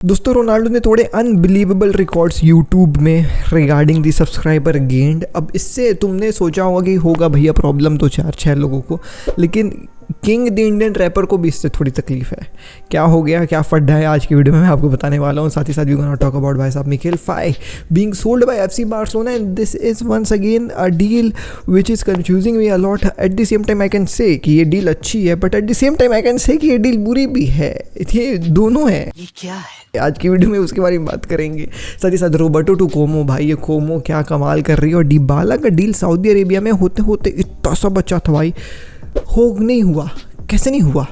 दोस्तों रोनाल्डो ने थोड़े अनबिलीवेबल रिकॉर्ड्स यूट्यूब में रिगार्डिंग दी सब्सक्राइबर गेंड। अब इससे तुमने सोचा होगा कि होगा भैया प्रॉब्लम तो 4-6 लोगों को, लेकिन किंग द इंडियन रैपर को भी इससे थोड़ी तकलीफ है। क्या हो गया, क्या फड्डा है, आज की वीडियो में मैं आपको बताने वाला हूँ। साथ ही साथ वी गोना टॉक अबाउट भाई साहब Mikayil Faye being sold by FC Barcelona and this is once again a deal which is confusing me a lot. At the same time I can say कि ये डील अच्छी है, but at the same time I can say कि ये deal बुरी भी है। ये दोनों है। ये क्या है आज की वीडियो में उसके बारे में बात करेंगे। साथ ही साथ रोबर्टो टू कोमो, भाई ये कोमो क्या कमाल कर रही है। और डिबाला का डील सऊदी अरेबिया में होते होते इतना सा बच्चा था भाई, हो नहीं हुआ, कैसे नहीं हुआ,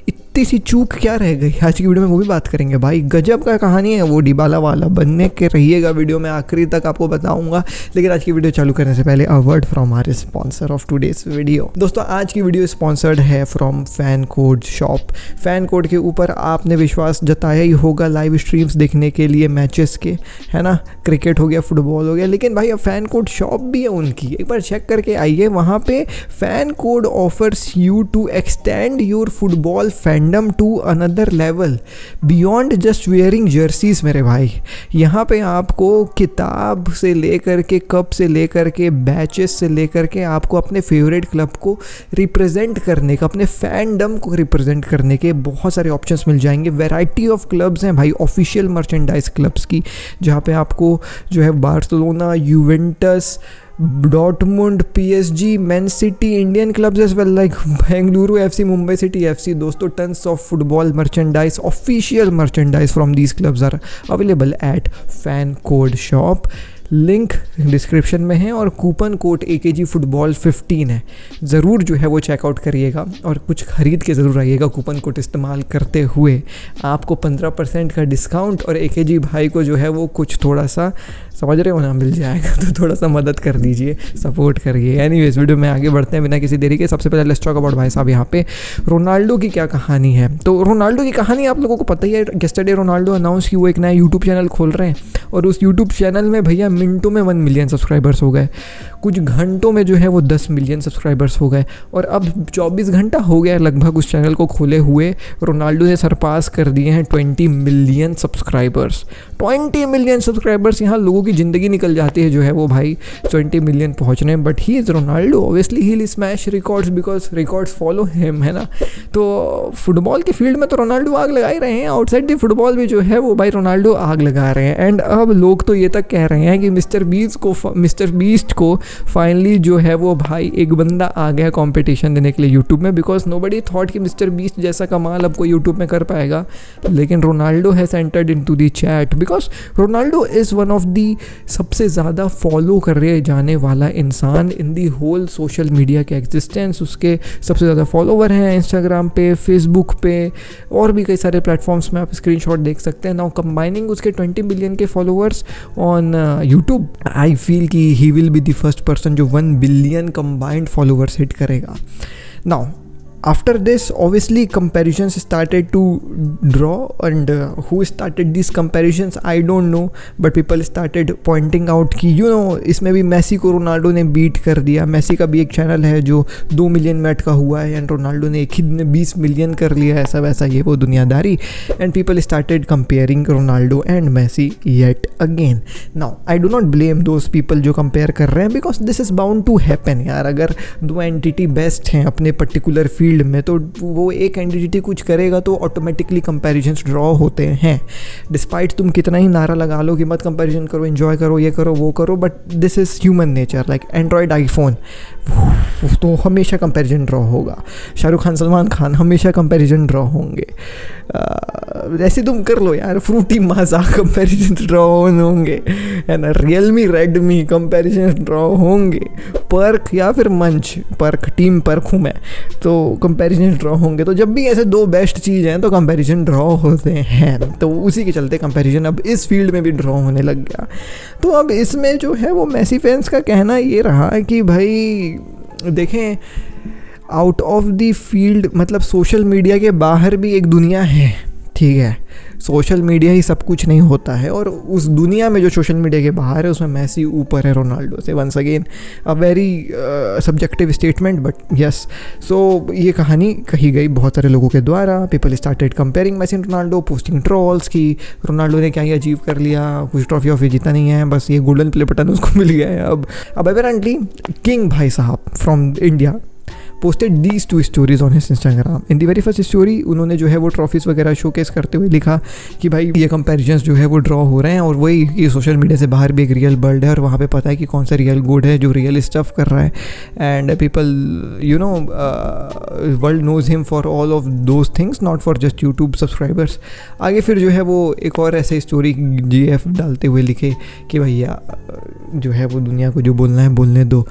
इतनी सी चूक क्या रह गई। आज की वीडियो में वो भी बात करेंगे। भाई गजब का कहानी है वो डिबाला वाला, बनने के रहिएगा वीडियो में आखिरी तक आपको बताऊंगा। लेकिन आज की वीडियो चालू करने से पहले a word from our sponsor of today's video. दोस्तों आज की वीडियो स्पॉन्सर्ड है from fan code shop. FanCode के ऊपर आपने विश्वास जताया ही होगा लाइव स्ट्रीम्स देखने के लिए मैचेस के, है ना, क्रिकेट हो गया, फुटबॉल हो गया। लेकिन भाई अब फैन कोड शॉप भी है उनकी, एक बार चेक करके आइए। वहाँ पे FanCode offers you to extend your football fandom to another level beyond just wearing jerseys. मेरे भाई यहाँ पे आपको किताब से लेकर के, कप से लेकर के, बैचेस से लेकर के आपको अपने फेवरेट क्लब को रिप्रेजेंट करने का, अपने फैंडम को रिप्रेजेंट करने के बहुत सारे ऑप्शंस मिल जाएंगे। वैरायटी ऑफ क्लब्स हैं भाई, ऑफिशियल मर्चेंडाइज क्लब्स की, जहाँ पे आपको जो है Barcelona, Juventus, Dortmund, PSG, Man City, Indian clubs as well like Bengaluru FC, Mumbai City FC. दोस्तों tons of football merchandise, official merchandise from these clubs are available at fan code shop. Link description में है और coupon code AKG football 15 है। ज़रूर जो है वो checkout करिएगा और कुछ खरीद के ज़रूर आइएगा। कूपन कोड इस्तेमाल करते हुए आपको 15% का डिस्काउंट और AKG भाई को जो है वो कुछ थोड़ा सा, समझ रहे हो ना, मिल जाएगा। तो थोड़ा सा मदद कर दीजिए, सपोर्ट करिए। एनीवेज वीडियो में आगे बढ़ते हैं बिना किसी देरी के। सबसे पहले लेट्स टॉक अबाउट भाई साहब यहाँ पे रोनाल्डो की क्या कहानी है। तो रोनाल्डो की कहानी आप लोगों को पता ही है। येस्टरडे रोनाल्डो अनाउंस कि वो एक नया यूट्यूब चैनल खोल रहे हैं और उस यूट्यूब चैनल में भैया मिनटों में 1 मिलियन सब्सक्राइबर्स हो गए, कुछ घंटों में जो है वो 10 मिलियन सब्सक्राइबर्स हो गए। और अब 24 घंटा हो गया लगभग उस चैनल को खोले हुए। रोनाल्डो ने सरपास कर दिए हैं 20 मिलियन सब्सक्राइबर्स। 20 मिलियन सब्सक्राइबर्स, यहाँ लोगों की ज़िंदगी निकल जाती है जो है वो भाई 20 मिलियन पहुँचने। But he is Ronaldo, obviously he will smash records because records follow him, है ना। तो फुटबॉल की फील्ड में तो रोनाल्डो आग लगा ही रहे हैं, आउटसाइड द फुटबॉल भी जो है वो भाई रोनाल्डो आग लगा रहे हैं। एंड अब लोग तो ये तक कह रहे हैं कि मिस्टर बीस्ट को फाइनली जो है वो भाई एक बंदा आ गया कंपटीशन देने के लिए यूट्यूब में, बिकॉज नोबडी थॉट कि मिस्टर बीस्ट जैसा कमाल अब कोई यूट्यूब में कर पाएगा। लेकिन Ronaldo has entered into the chat because Ronaldo is one of the सबसे ज़्यादा फॉलो करे जाने वाला इंसान इन दी होल सोशल मीडिया के एग्जिस्टेंस। उसके सबसे ज़्यादा फॉलोवर हैं इंस्टाग्राम पे, फेसबुक पे और भी कई सारे प्लेटफॉर्म्स में आप स्क्रीनशॉट देख सकते हैं। नाउ कंबाइनिंग उसके 20 मिलियन के followers on YouTube, I feel कि he will be the first person जो 1 बिलियन कंबाइंड फॉलोअर्स हिट करेगा। Now after this obviously comparisons started to draw and who started these comparisons I don't know, but people started pointing out कि you know इसमें भी Messi को Ronaldo ने beat कर दिया। Messi का भी एक चैनल है जो 2 मिलियन में अटका हुआ है एंड रोनाल्डो ने एक ही दिन में 20 मिलियन कर लिया, ऐसा वैसा ये वो दुनियादारी। And people started comparing Ronaldo and Messi yet again. Now I do not blame those people जो कंपेयर कर रहे हैं because this is bound to happen यार। अगर 2 एंटिटी बेस्ट हैं अपने पर्टिकुलर फील्ड में तो वो एक एंटिटी कुछ करेगा तो ऑटोमेटिकली कंपैरिजंस ड्रॉ होते हैं। डिस्पाइट तुम कितना ही नारा लगा लो कि मत कंपैरिजन करो, एंजॉय करो, ये करो वो करो, but this is human nature. Like Android, iPhone, तो हमेशा कंपैरिजन ड्रॉ होगा। शाहरुख खान, सलमान खान, हमेशा कंपैरिजन ड्रॉ होंगे। ऐसे तुम कर लो यार, फ्रूटी माजा कंपैरिजन ड्रॉ होंगे, है ना। रियलमी, रेडमी कंपैरिजन ड्रॉ होंगे। पर्क या फिर मंच, पर्क टीम पर्क हूँ मैं, तो कंपैरिजन ड्रॉ होंगे। तो जब भी ऐसे 2 बेस्ट चीज़ हैं तो कंपैरिजन ड्रॉ होते हैं। तो उसी के चलते कंपैरिजन अब इस फील्ड में भी ड्रॉ होने लग गया। तो अब इसमें जो है वो मेसी फैंस का कहना ये रहा कि भाई देखें, आउट ऑफ द फील्ड मतलब सोशल मीडिया के बाहर भी एक दुनिया है, ठीक है। सोशल मीडिया ही सब कुछ नहीं होता है, और उस दुनिया में जो सोशल मीडिया के बाहर है उसमें मेसी ऊपर है रोनाल्डो से। Once again a very subjective statement, but yes. So ये कहानी कही गई बहुत सारे लोगों के द्वारा। People started comparing Messi and Ronaldo, posting trolls कि रोनाल्डो ने क्या ही अचीव कर लिया, कुछ ट्रॉफी ऑफी जीता नहीं है, बस ये गोल्डन प्ले बटन उसको मिल गया है। अब अपेरेंटली किंग भाई साहब from India posted these two stories on his Instagram. In the very first story उन्होंने जो है वो ट्रॉफीज़ वगैरह शोकेस करते हुए लिखा कि भाई ये कंपैरिजंस जो है वो ड्रॉ हो रहे हैं, और वही ये सोशल मीडिया से बाहर भी एक रियल वर्ल्ड है, और वहाँ पे पता है कि कौन सा रियल गुड है जो रियल स्टफ कर रहा है, and people you know world knows him for all of those things, not for just YouTube subscribers. आगे फिर जो है वो एक और ऐसे स्टोरी GF डालते हुए लिखे कि भैया जो है वो दुनिया को जो बोलना है बोलने दो,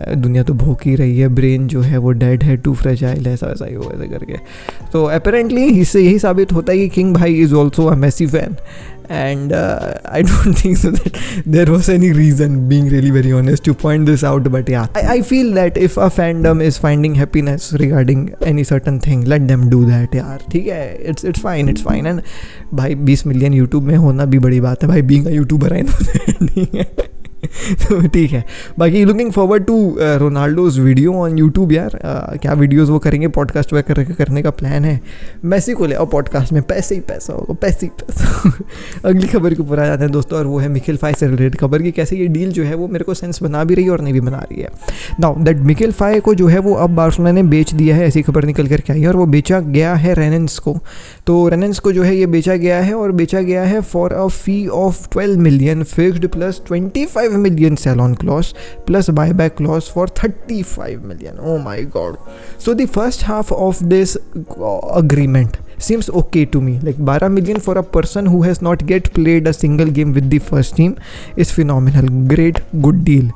दुनिया तो भौंक ही रही है, ब्रेन जो है वो डेड है, टू फ्रेजाइल है, ऐसा ही हो ऐसे करके। तो अपेरेंटली इससे यही साबित होता है कि किंग भाई is also a Messi fan, and I don't think so that there was any reason, being really very honest, to point this out, but yeah, I feel that if a fandom is finding happiness regarding any certain thing, let them do that यार, ठीक है, it's fine and भाई 20 million YouTube में होना भी बड़ी बात है भाई, being a यूट्यूबर है नहीं है तो ठीक है। बाकी looking forward to Ronaldo's video on YouTube यार, क्या वीडियोस वो करेंगे, पॉडकास्ट वगैरह करने का प्लान है। मेसी को ले आओ पॉडकास्ट में, पैसे ही पैसा होगा, पैसे ही पैसा अगली खबर के ऊपर आ जाते हैं दोस्तों, और वो है मिकेल फाई से रिलेटेड खबर की कैसे ये डील जो है वो मेरे को सेंस बना भी रही है और नहीं भी बना रही है। नाउ दैट मिकेल फाई को जो है वो अब बार्सिलोना ने बेच दिया है, ऐसी खबर निकल कर के आई है, और वो बेचा गया है रेनेंस को। तो रेनेंस को जो है ये बेचा गया है, और बेचा गया है for a fee of 12 million fixed plus 25 million sell-on clause plus buyback clause for 35 million. Oh my god. So the first half of this agreement seems okay to me. Like 12 million for a person who has not yet played a single game with the first team is phenomenal. Great, good deal.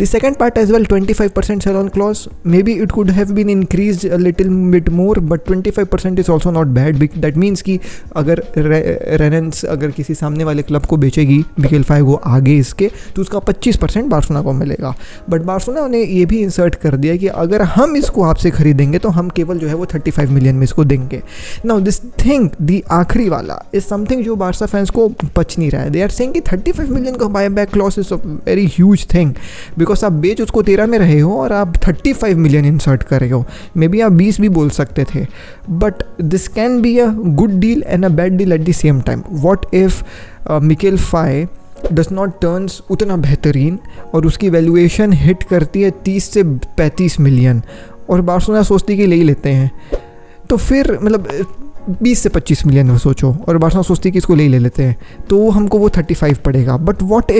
The second part as well, 25% sell-on clause. Maybe it could have been increased a little bit more, but 25% is also not bad. That means कि अगर रेनेंस अगर किसी सामने वाले club को बेचेगी Mikel phi को आगे इसके, तो उसका 25% बार्सिलोना को मिलेगा। बट बार्सिलोना ने ये भी इंसर्ट कर दिया कि अगर हम इसको आपसे खरीदेंगे तो हम केवल जो है वो 35 मिलियन में इसको देंगे। नाउ दिस थिंग, दी आखिरी वाला, इज समथिंग जो बार्सा फैंस को पच नहीं रहा है। दे आर सेइंग कि 35 मिलियन का buy back clause is a very huge thing, because आप बेच उसको 13 में रहे हो और आप 35 मिलियन इंसर्ट कर रहे हो। मे बी आप 20 भी बोल सकते थे, but this can be a good deal and a bad deal at the same time. What if Mikayil Faye does not turns उतना बेहतरीन और उसकी वैल्यूएशन हिट करती है 30 से 35 मिलियन, और बार्सिलोना सोचती कि ले ही लेते हैं, तो फिर मतलब 20 से 25 मिलियन सोचो, और बार्सिलोना सोचती है कि इसको ले लेते हैं, तो हमको वो 35 पड़ेगा। But what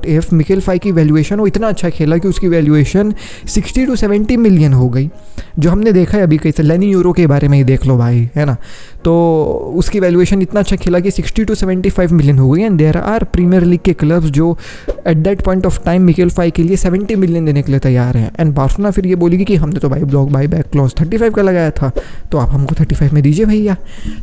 if Mikayil Faye की वैल्यूएशन वो इतना अच्छा खेला कि उसकी वैल्यूएशन 60 to 70 मिलियन हो गई, जो हमने देखा है अभी कहीं से। लेनी यूरो के बारे में ही देख लो भाई, है ना, तो उसकी वैल्यूएशन इतना अच्छा खेला कि 60 to 75 मिलियन हो गई। And there are Premier League के क्लब्स जो at that point of time Mikayil Faye के लिए 70 मिलियन देने के लिए तैयार हैं। एंड बार्सिलोना फिर ये बोलेगी कि हमने तो भाई ब्लॉक बाई बैक क्लॉज 35 का लगाया था, तो आप हमको 35 में दीजिए भैया।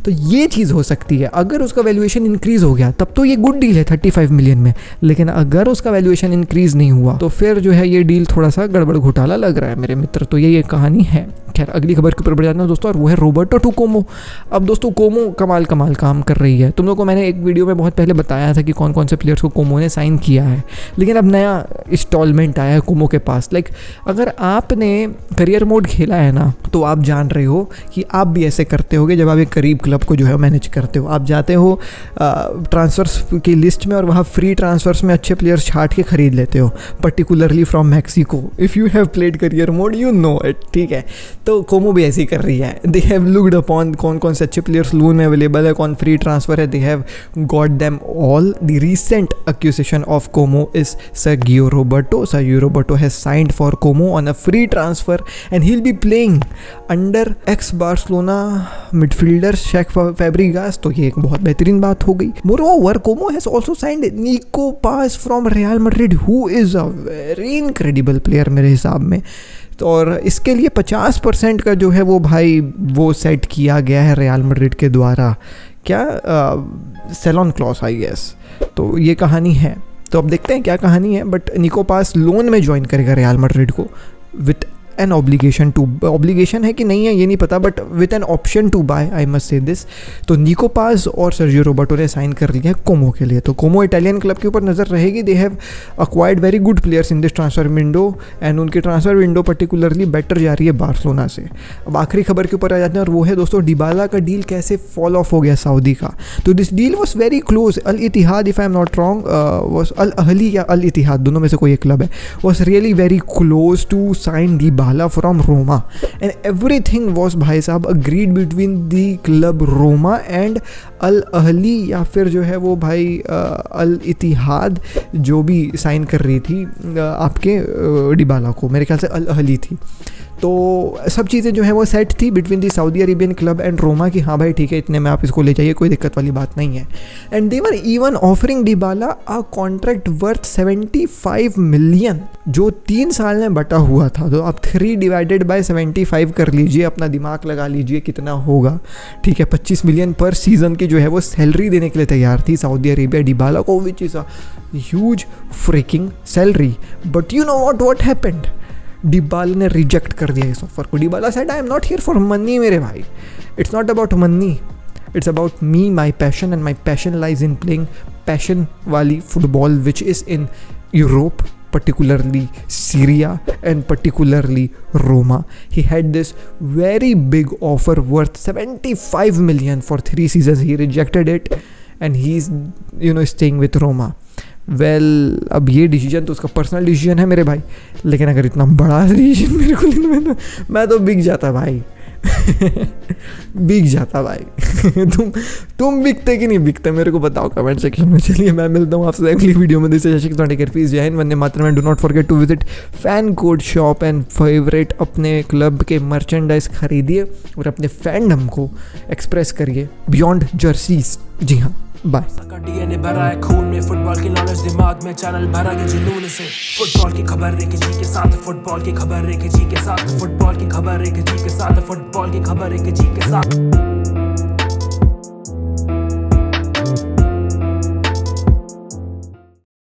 तो ये चीज़ हो सकती है। अगर उसका वैल्यूएशन इंक्रीज़ हो गया तब तो ये गुड डील है 35 मिलियन में, लेकिन अगर उसका वैल्यूएशन इंक्रीज़ नहीं हुआ तो फिर जो है ये डील थोड़ा सा गड़बड़ घोटाला लग रहा है मेरे मित्र। तो ये कहानी है। खैर अगली खबर के ऊपर बढ़ जाना है दोस्तों, और वो है रोबर्टो टू कोमो। अब दोस्तों कोमो कमाल काम कर रही है। तुम लोगों को मैंने एक वीडियो में बहुत पहले बताया था कि कौन कौन से प्लेयर्स को कोमो ने साइन किया है, लेकिन अब नया इंस्टॉलमेंट आया है कोमो के पास। लाइक अगर आपने करियर मोड खेला है ना, तो आप जान रहे हो कि आप भी ऐसे करते होगे। जब आप एक करीब क्लब को जो है मैनेज करते हो, आप जाते हो ट्रांसफर्स की लिस्ट में और वहाँ फ्री ट्रांसफर्स में अच्छे प्लेयर्स छाट के खरीद लेते हो, particularly from Mexico. If you have played career mode you know it, ठीक है। तो कोमो भी ऐसी कर रही है। दे हैव लुक्ड अपॉन कौन कौन से अच्छे प्लेयर्स लोन में अवेलेबल है, कौन फ्री ट्रांसफर है, they have got them all. The recent acquisition of Como is Sergio Roberto. Sergio Roberto has signed for Como on a free transfer and he will be playing under ex Barcelona midfielder Cesc Fabregas. तो ये एक बहुत बेहतरीन बात हो गई। Moreover Como has also signed Nico Paz from Real Madrid, who is a very incredible player मेरे हिसाब में। तो और इसके लिए 50% का जो है वो भाई वो सेट किया गया है रियल मैड्रिड के द्वारा, क्या sell on clause I guess. तो ये कहानी है। तो अब देखते हैं क्या कहानी है। बट निको पास लोन में ज्वाइन करेगा रियल मैड्रिड को विथ एन ऑब्लिगेशन है कि नहीं है ये नहीं पता, but with an option to buy, I must say this. तो निको पास और सर्जियो रोबर्टो ने साइन कर लिया है कोमो के लिए। तो कोमो इटालियन क्लब के ऊपर नज़र रहेगी। They have acquired very good players in this transfer window and उनकी ट्रांसफर विंडो पर्टिकुलरली बेटर जा रही है बार्सिलोना से। अब आखिरी खबर के ऊपर आ जाते हैं और वो है दोस्तों डिबाला का डील कैसे फॉल ऑफ हो गया सऊदी का। तो this deal was very close. Al Ittihad, if I am not wrong, was Al Ahli या अल इतिहाद, दोनों में से कोई एक क्लब है, was really very close to sign Dybala from Roma and everything was भाई साहब agreed between the club Roma and Al Ahli, या फिर जो है वो भाई अल इतिहाद जो भी साइन कर रही थी आपके डिबाला को, मेरे ख्याल से अल अहली थी। तो सब चीज़ें जो है वो सेट थी between the Saudi Arabian club and Roma कि हाँ भाई ठीक है इतने में आप इसको ले जाइए, कोई दिक्कत वाली बात नहीं है। And they were even offering Dybala a contract worth 75 million जो 3 साल में बटा हुआ था। तो आप 3 डिवाइडेड बाय 75 कर लीजिए, अपना दिमाग लगा लीजिए कितना होगा, ठीक है। 25 मिलियन पर सीज़न की जो है वो सैलरी देने के लिए तैयार थी सऊदी अरेबिया डिबाला को, which is a huge freaking salary. But you know what happened, Dybala ने रिजेक्ट कर दिया इस ऑफर को। Dybala said I am not here for money मेरे भाई, it's not about money, it's about me, my passion, and my passion lies in playing passion वाली football which is in Europe, particularly Syria and particularly Roma. He had this very big offer worth 75 million for 3 seasons. He rejected it and he's staying with Roma. Well, अब ये decision तो उसका personal decision है मेरे भाई, लेकिन अगर इतना बड़ा डिसीजन मेरे को लेना है तो मैं तो बिक जाता भाई बिक जाता भाई तुम बिकते कि नहीं बिकते मेरे को बताओ कमेंट सेक्शन में। चलिए मैं मिलता हूँ आपसे अगली वीडियो में। This is Ashiq Tontikar, please जय हिंद, वंदे मातरम and do not forget to visit fan code shop and favourite अपने क्लब के मर्चेंडाइज खरीदिए और अपने फैंडम को एक्सप्रेस करिए बियॉन्ड जर्सीज। जी हाँ, बाय। डीएनए भरा है खून में, फुटबॉल की नॉलेज दिमाग में, चैनल भरा है जुनून से। फुटबॉल की खबर एक जी के साथ, फुटबॉल की खबर एक जी के साथ, फुटबॉल की खबर एक जी के साथ, फुटबॉल की खबर एक जी के साथ।